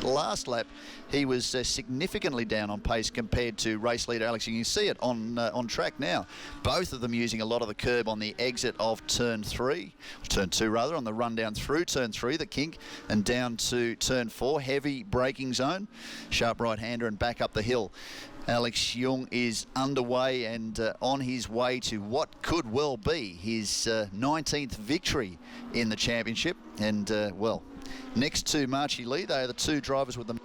Last lap, he was significantly down on pace compared to race leader Alex Young. You see it on track now. Both of them using a lot of the curb on the exit of turn 2 rather, on the run down through turn 3, the kink, and down to turn 4, heavy braking zone, sharp right-hander and back up the hill. Alex Young is underway and on his way to what could well be his 19th victory in the championship. And, well, next to Marchie Lee, they are the 2 drivers with them.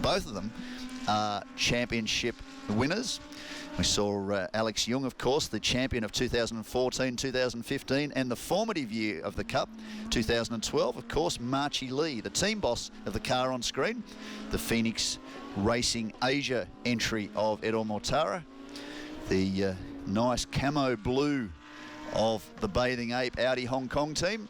Both of them are championship winners. We saw Alex Young, of course, the champion of 2014, 2015, and the formative year of the Cup, 2012. Of course, Marchie Lee, the team boss of the car on screen, the Phoenix Racing Asia entry of Edo Mortara, the nice camo blue of the Bathing Ape Audi Hong Kong team.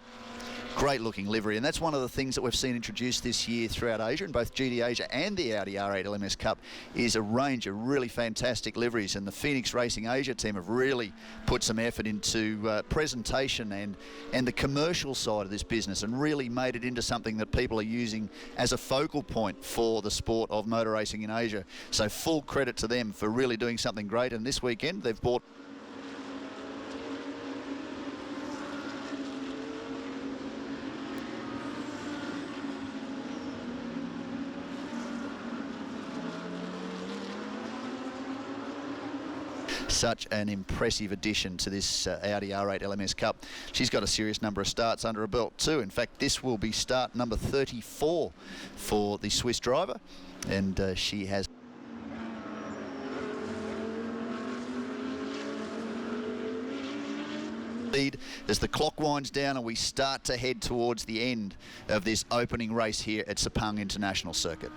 Great looking livery, and that's one of the things that we've seen introduced this year throughout Asia, in both GT Asia and the Audi R8 LMS Cup, is a range of really fantastic liveries, and the Phoenix Racing Asia team have really put some effort into presentation and the commercial side of this business, and really made it into something that people are using as a focal point for the sport of motor racing in Asia. So full credit to them for really doing something great, and this weekend they've bought such an impressive addition to this Audi R8 LMS Cup. She's got a serious number of starts under her belt too. In fact, this will be start number 34 for the Swiss driver, and she has as the clock winds down and we start to head towards the end of this opening race here at Sepang International Circuit.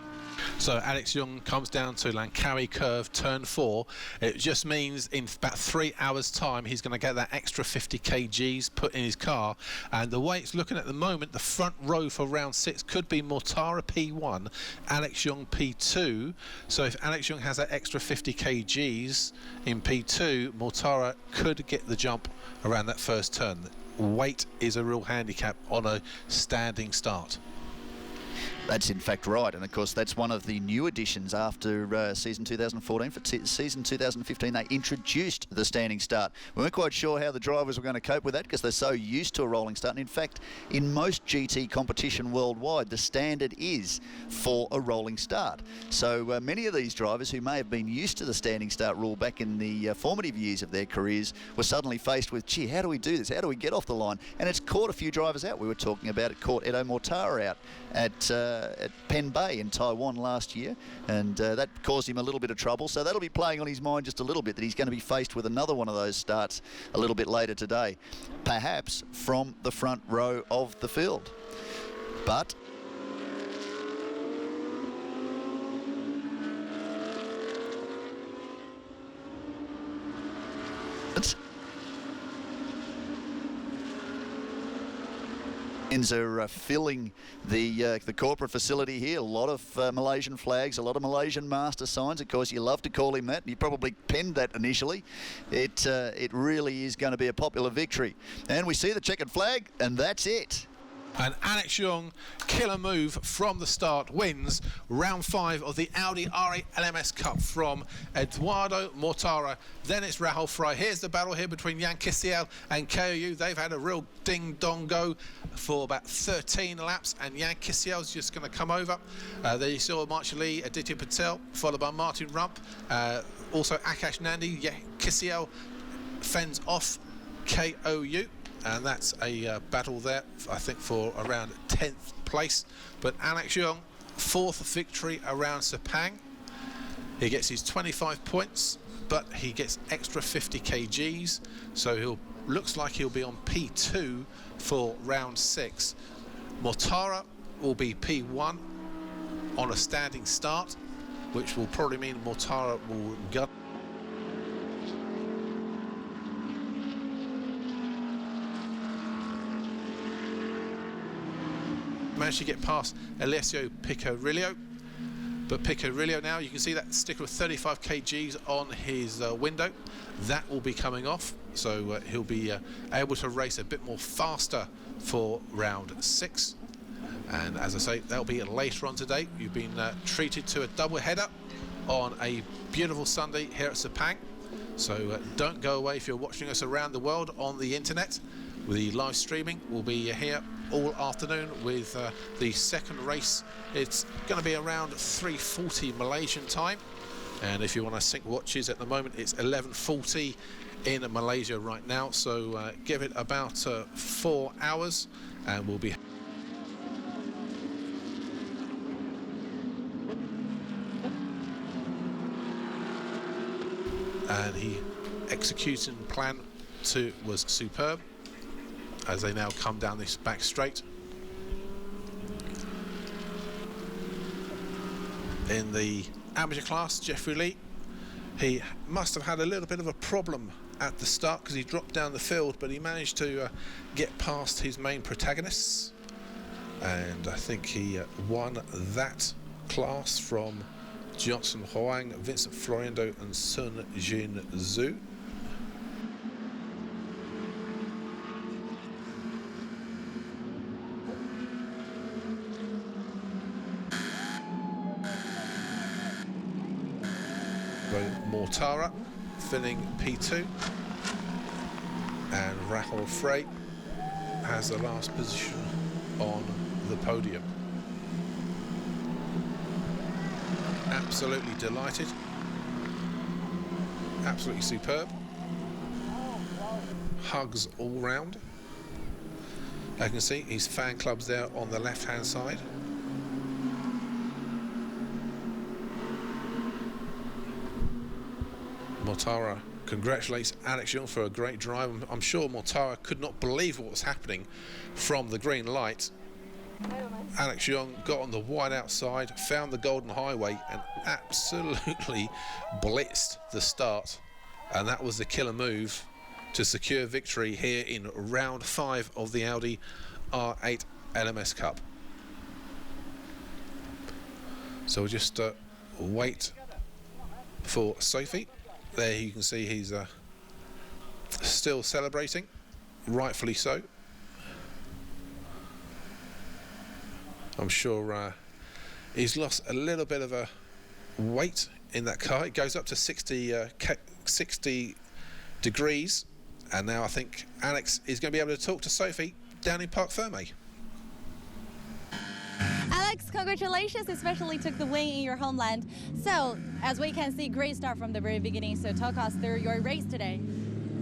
So Alex Young comes down to Langkawi Curve, turn 4. It just means in about 3 hours' time he's going to get that extra 50 kgs put in his car. And the way it's looking at the moment, the front row for round 6 could be Mortara P1, Alex Young P2. So if Alex Young has that extra 50 kgs in P2, Mortara could get the jump around that first turn. Weight is a real handicap on a standing start. That's in fact right, and of course that's one of the new additions after season 2014. For season 2015 they introduced the standing start. We weren't quite sure how the drivers were going to cope with that because they're so used to a rolling start, and in fact in most GT competition worldwide the standard is for a rolling start. So many of these drivers who may have been used to the standing start rule back in the formative years of their careers were suddenly faced with, gee, how do we do this? How do we get off the line? And it's caught a few drivers out. We were talking about it caught Edo Mortara out at Pen Bay in Taiwan last year, and that caused him a little bit of trouble. So that'll be playing on his mind just a little bit, that he's going to be faced with another one of those starts a little bit later today, perhaps from the front row of the field. But are filling the corporate facility here. A lot of Malaysian flags, a lot of Malaysian master signs. Of course, you love to call him that. You probably penned that initially. It really is going to be a popular victory. And we see the checkered flag, and that's it. And Alex Young, killer move from the start, wins round 5 of the Audi R8 LMS Cup from Eduardo Mortara. Then it's Rahul Fry. Here's the battle here between Jan Kisiel and KOU. They've had a real ding-dong go for about 13 laps, and Jan Kisiel's just going to come over. There you saw Marchie Lee, Aditya Patel, followed by Martin Rump. Also Akash Nandi. Yeah, Kisiel fends off KOU. And that's a battle there, I think, for around 10th place. But Alex Young, 4th victory around Sepang. He gets his 25 points. but he gets extra 50 kgs, so looks like he'll be on P2 for round 6. Mortara will be P1 on a standing start, which will probably mean Mortara will gun. Managed to get past Alessio Picarillo, but Picarillo now, you can see that sticker of 35 kgs on his window. That will be coming off, so he'll be able to race a bit more faster for round 6. And as I say, that'll be later on today. You've been treated to a double header on a beautiful Sunday here at Sepang. So don't go away if you're watching us around the world on the internet. The live streaming will be here all afternoon with the second race. It's going to be around 3:40 Malaysian time, and if you want to sync watches at the moment, it's 11:40 in Malaysia right now, so give it about 4 hours and we'll be and he executing plan 2 was superb as they now come down this back straight. In the amateur class, Jeffrey Lee, he must have had a little bit of a problem at the start because he dropped down the field, but he managed to get past his main protagonists, and I think he won that class from Johnson Hoang, Vincent Florindo and Sun Jin Zhu. Mortara filling P2, and Rahul Frey has the last position on the podium. Absolutely delighted, absolutely superb. Hugs all round. I can see his fan clubs there on the left hand side. Mortara congratulates Alex Young for a great drive. I'm sure Mortara could not believe what was happening from the green light. Alex Young got on the wide outside, found the golden highway and absolutely blitzed the start, and that was the killer move to secure victory here in round 5 of the Audi R8 LMS Cup. So we'll just wait for Sophie. There you can see he's still celebrating, rightfully so. I'm sure he's lost a little bit of a weight in that car. It goes up to 60 degrees, and now I think Alex is going to be able to talk to Sophie down in Parc Fermé. Alex, congratulations, especially took the win in your homeland. So, as we can see, great start from the very beginning. So talk us through your race today.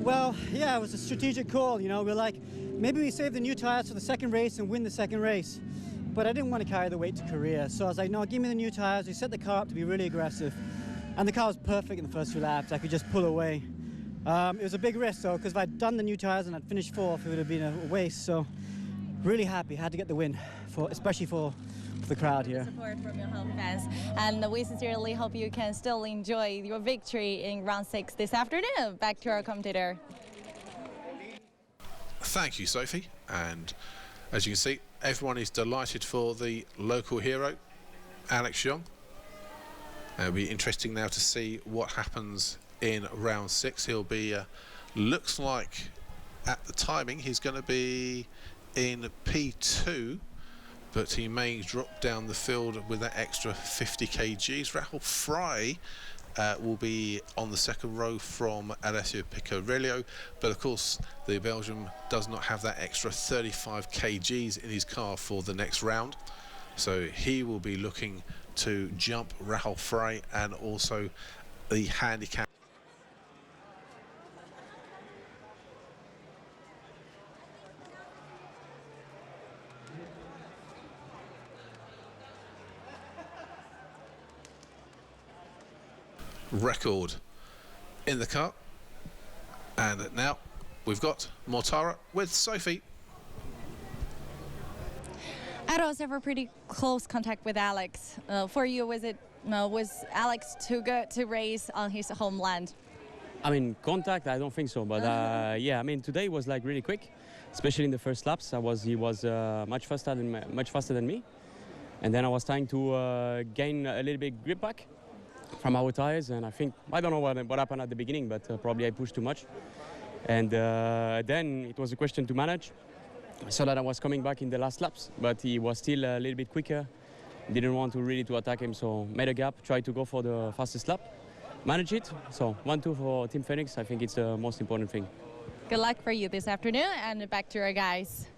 Well, yeah, it was a strategic call. You know, we're like, maybe we save the new tires for the second race and win the second race. But I didn't want to carry the weight to Korea. So I was like, no, give me the new tires. We set the car up to be really aggressive. And the car was perfect in the first few laps. I could just pull away. It was a big risk, though, because if I'd done the new tires and I'd finished 4th, it would have been a waste. So really happy, had to get the win, especially for the crowd here. Support from your home fans, and we sincerely hope you can still enjoy your victory in round 6 this afternoon. Back to our commentator. Thank you, Sophie. And as you can see, everyone is delighted for the local hero, Alex Young. It'll be interesting now to see what happens in round 6. He'll be, looks like at the timing, he's going to be in P2. But he may drop down the field with that extra 50 kgs. Rahul Frey will be on the second row from Alessio Picarillo, but of course the Belgian does not have that extra 35 kgs in his car for the next round, so he will be looking to jump Rahul Frey and also the handicap. Record in the car. And now we've got Mortara with Sophie. I also have a pretty close contact with Alex. For you, was Alex too good to race on his homeland? I mean, contact, I don't think so. But yeah, I mean, today was like really quick, especially in the first laps. He was much faster than me. And then I was trying to gain a little bit grip back from our tires. And I don't know what happened at the beginning, but probably I pushed too much. And then it was a question to manage. I saw that I was coming back in the last laps, but he was still a little bit quicker. Didn't want to really attack him, so made a gap, tried to go for the fastest lap, manage it. So 1-2 for Team Phoenix. I think it's the most important thing. Good luck for you this afternoon, and back to our guys.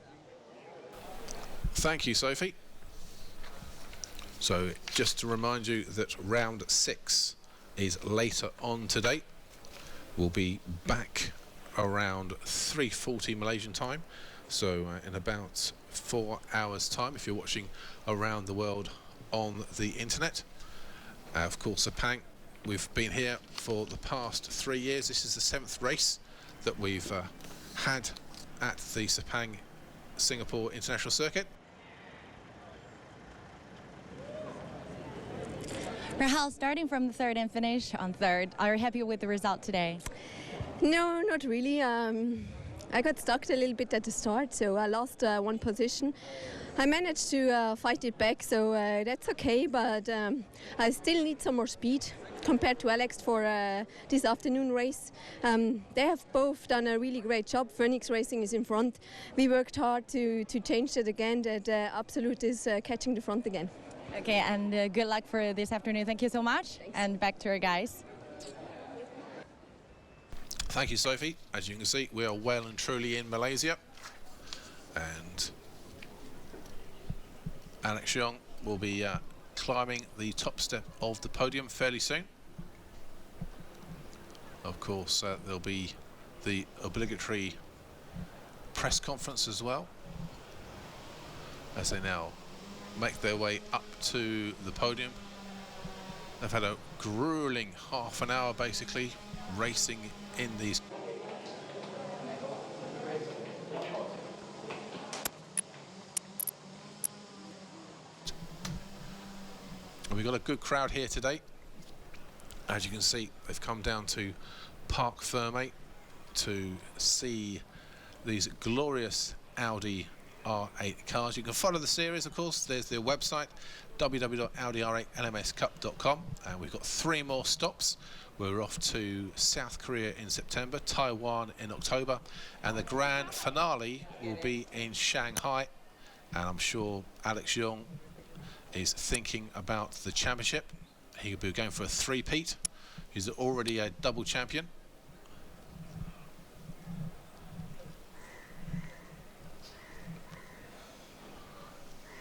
Thank you, Sophie. So just to remind you that round 6 is later on today. We'll be back around 3:40 Malaysian time. So in about 4 hours time, if you're watching around the world on the internet. Of course, Sepang, we've been here for the past 3 years. This is the 7th race that we've had at the Sepang Singapore International Circuit. Rahul, starting from the 3rd and finish on 3rd, are you happy with the result today? No, not really. I got stuck a little bit at the start, so I lost one position. I managed to fight it back, so that's okay, but I still need some more speed compared to Alex for this afternoon race. They have both done a really great job. Phoenix Racing is in front. We worked hard to change that again, that Absolute is catching the front again. Okay, and good luck for this afternoon. Thank you so much. Thanks. And back to our guys. Thank you, Sophie. As you can see, we are well and truly in Malaysia. And Alex Young will be climbing the top step of the podium fairly soon. Of course, there'll be the obligatory press conference as well, as they now make their way up to the podium. They've had a grueling half an hour, basically, racing in these. And we've got a good crowd here today. As you can see, they've come down to Park Ferme to see these glorious Audi R8 cars. You can follow the series, of course. There's their website, www.audi-r8lmscup.com, and we've got 3 more stops. We're off to South Korea in September, Taiwan in October, and the grand finale will be in Shanghai. And I'm sure Alex Young is thinking about the championship. He'll be going for a 3-peat. He's already a double champion.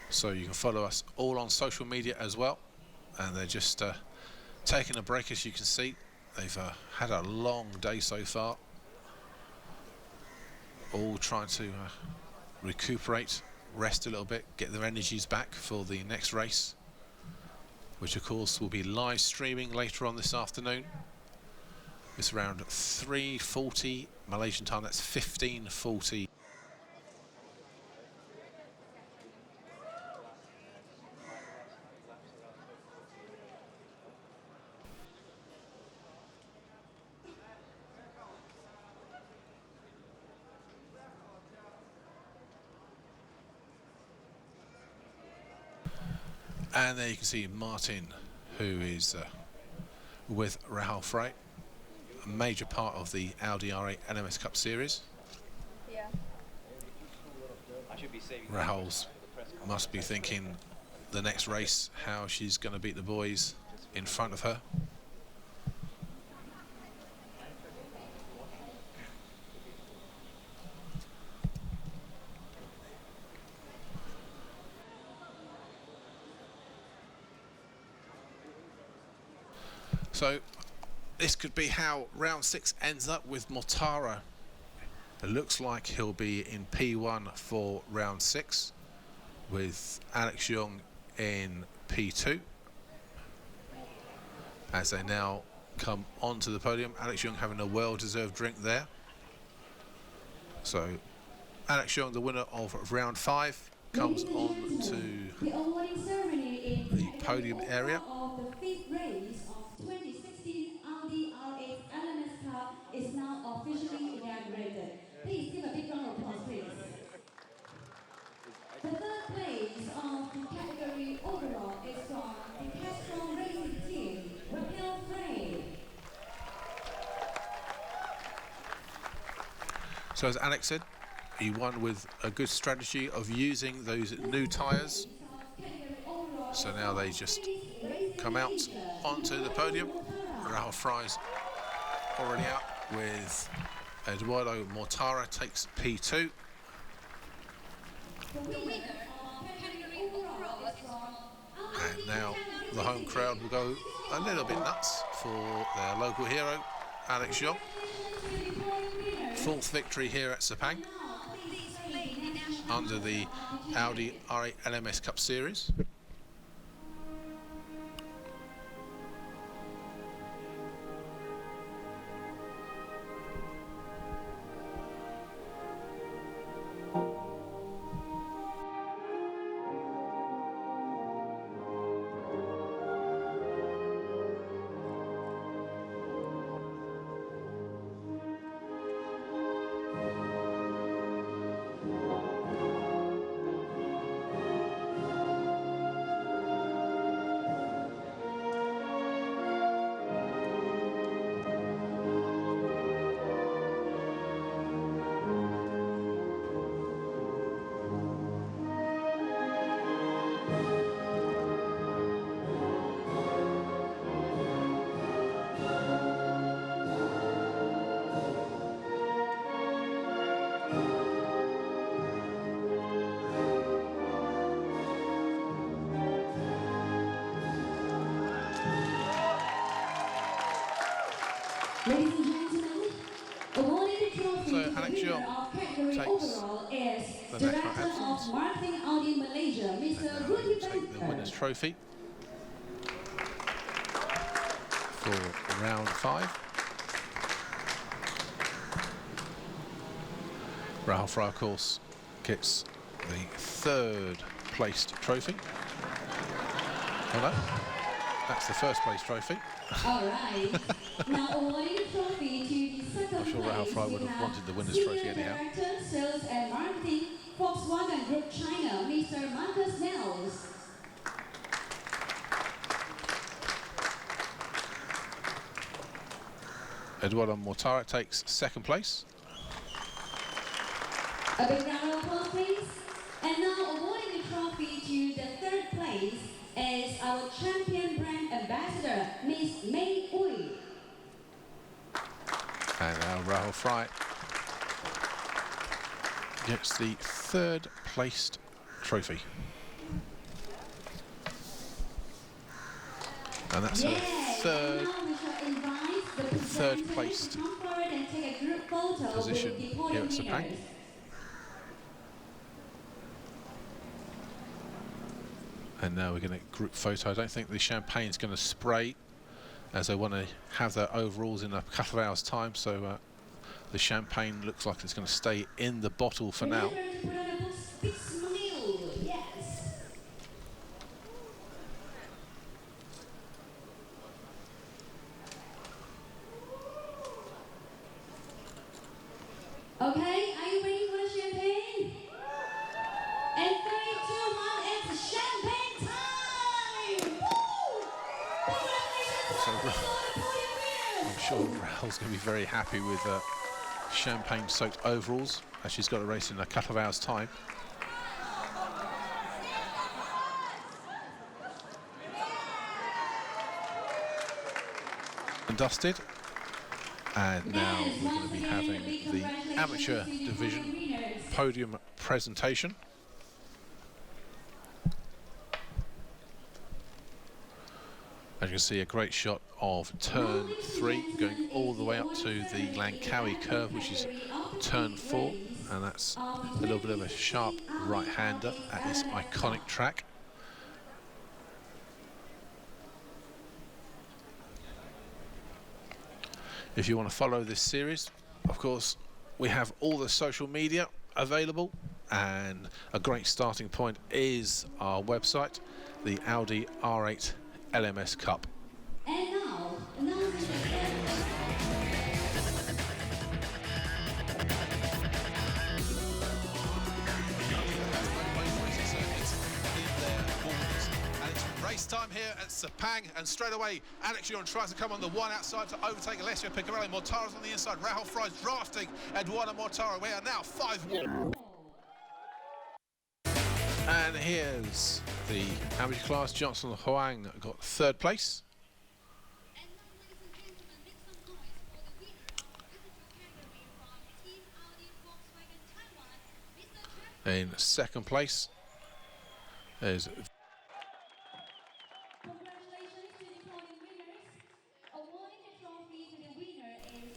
So you can follow us all on social media as well. And they're just taking a break, as you can see. They've had a long day so far. All trying to recuperate, rest a little bit, get their energies back for the next race, which of course will be live streaming later on this afternoon. It's around 3:40 Malaysian time, that's 15:40. And there you can see Martin, who is with Rahul Frey, a major part of the Audi R8 LMS Cup series. Yeah. Rahul's must be thinking the next race, how she's going to beat the boys in front of her. So this could be how round 6 ends up with Mortara. It looks like he'll be in P1 for round 6 with Alex Young in P2, as they now come onto the podium. Alex Young having a well-deserved drink there. So Alex Young, the winner of round 5, comes on to the podium area. Of the 5th race of 2016 Audi R8 LMS Cup is now officially inaugurated. Please give a big round of applause, please. The 3rd place of the category overall is from the Castrol Racing Team, Raquel Frey. So as Alex said, he won with a good strategy of using those new tyres. So now they just come out onto the podium. Rahul Fry's already out with Eduardo Mortara takes P2. And now the home crowd will go a little bit nuts for their local hero, Alex Young. 4th victory here at Sepang under the Audi R8 LMS Cup Series. Ladies and gentlemen, awarding the trophy So to the Alex winner Young of category takes overall is the Director national of Marketing Audi Malaysia, Mr. Rudy take the winner's trophy for round 5. Rahul Fry, of course, gets the 3rd placed trophy. Hello, that's the 1st place trophy. All right. Now awarding the trophy to the 2nd I'm sure Rahul place, Fry would we have have wanted the winner's Senior trophy anyhow. Director, Sales and Marketing, Volkswagen Group China, Mr. Marcus Nels. Eduardo Mortara takes 2nd place. A big round of applause, please. And now awarding the trophy to the 3rd place is our champion brand ambassador, Miss May Ui. And now Rahul Fry gets the 3rd placed trophy. And that's her third placed position here at Sepang. And now we're going to group photo. I don't think the champagne's going to spray, as they want to have their overalls in a couple of hours' time. So the champagne looks like it's going to stay in the bottle for now. Okay, are you ready for the champagne? And 3, 2, 1, it's champagne time! Woo! I'm sure Rahul's going to be very happy with champagne-soaked overalls, as she's got a race in a couple of hours' time. And dusted. And now we're going to be having the amateur division podium presentation. As you can see, a great shot of turn 3 going all the way up to the Langkawi curve, which is turn 4, and that's a little bit of a sharp right-hander at this iconic track. If you want to follow this series, of course, we have all the social media available, and a great starting point is our website, the Audi R8 LMS Cup. And now, announcing the Race time here at Sepang, and straight away Alex Young tries to come on the one outside to overtake Alessio Picarelli. Mortaro's on the inside, Rahul Fry's drafting Eduardo Mortaro. We are now 5-1. And here's the amateur class. Johnson Huang got third place. In second place is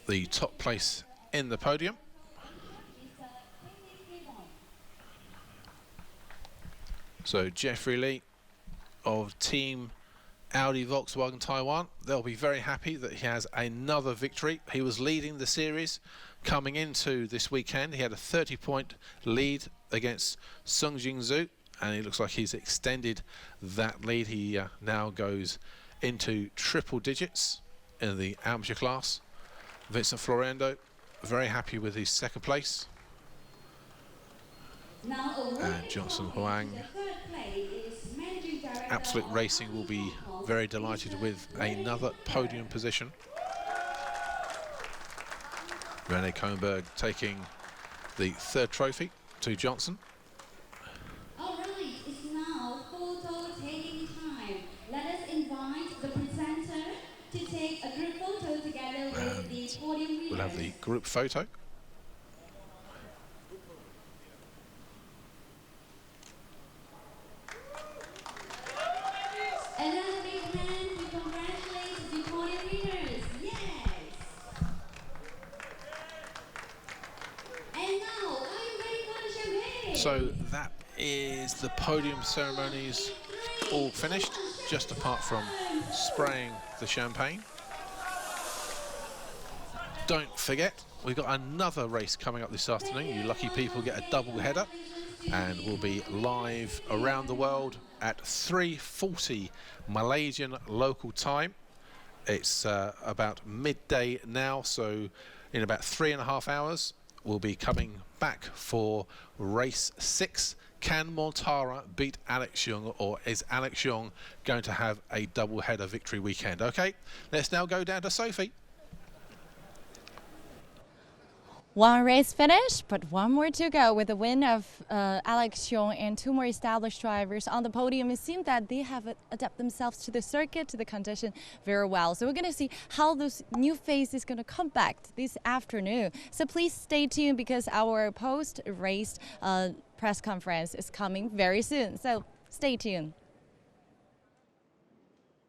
the top place in the podium. So Jeffrey Lee of Team Audi Volkswagen Taiwan, they'll be very happy that he has another victory. He was leading the series coming into this weekend. He had a 30-point lead against Sung Jing Zhu, and it looks like he's extended that lead. He now goes into triple digits in the amateur class. Vincent Florendo, very happy with his second place. And Johnson Huang, Absolute Racing will be very delighted with another podium position. Rene Koenberg taking the third trophy to Johnson. All right, it's now photo taking time. Let us invite the presenter to take a group photo together with the podium leaders. We'll have the group photo. Another big hand to congratulate the podium leaders. Yes. And now, are you ready for the champagne? So that is the podium ceremonies all finished, just apart from spraying the champagne. Don't forget, we've got another race coming up this afternoon. You lucky people get a double header, and we'll be live around the world at 3:40 Malaysian local time. It's about midday now, so in about 3.5 hours we'll be coming back for race 6. Can Mortara beat Alex Young, or is Alex Young going to have a double header victory weekend? Okay, let's now go down to Sophie. One race finished, but one more to go. With the win of Alex Young and 2 more established drivers on the podium, it seems that they have adapted themselves to the circuit, to the condition very well. So we're going to see how this new phase is going to come back this afternoon. So please stay tuned, because our post-race press conference is coming very soon. So stay tuned.